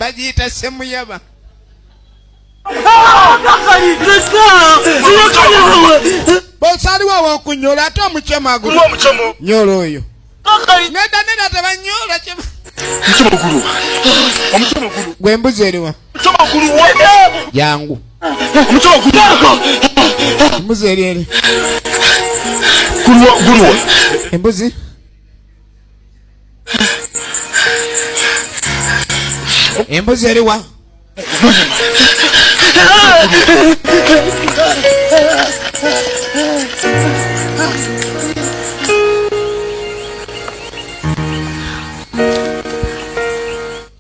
bagiyita Semuyaba. Bosaliwo awokunyola ate omukyemo agulo nyola oyo nedda tebanyola gwe mbuzi eriwa yangu embuzi eri eri embuzi embuzi eriwa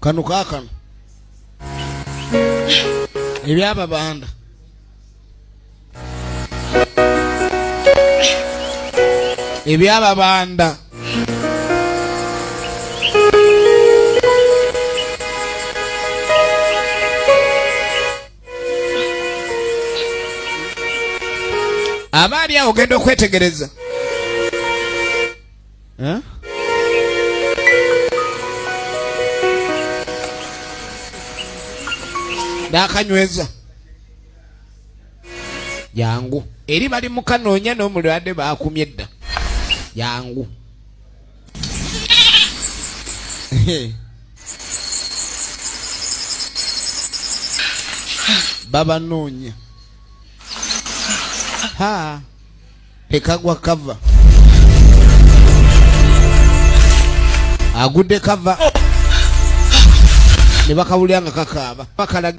kanu kakano ebyababanda ebyababanda abaali awo genda okwetegereza nakanyweza yangu eri bali mukanoonya n'omulwadde bakumye dda yangu babanoonya tekagwa kava agudde kava ne bakawulira nga kakaaba bakalaga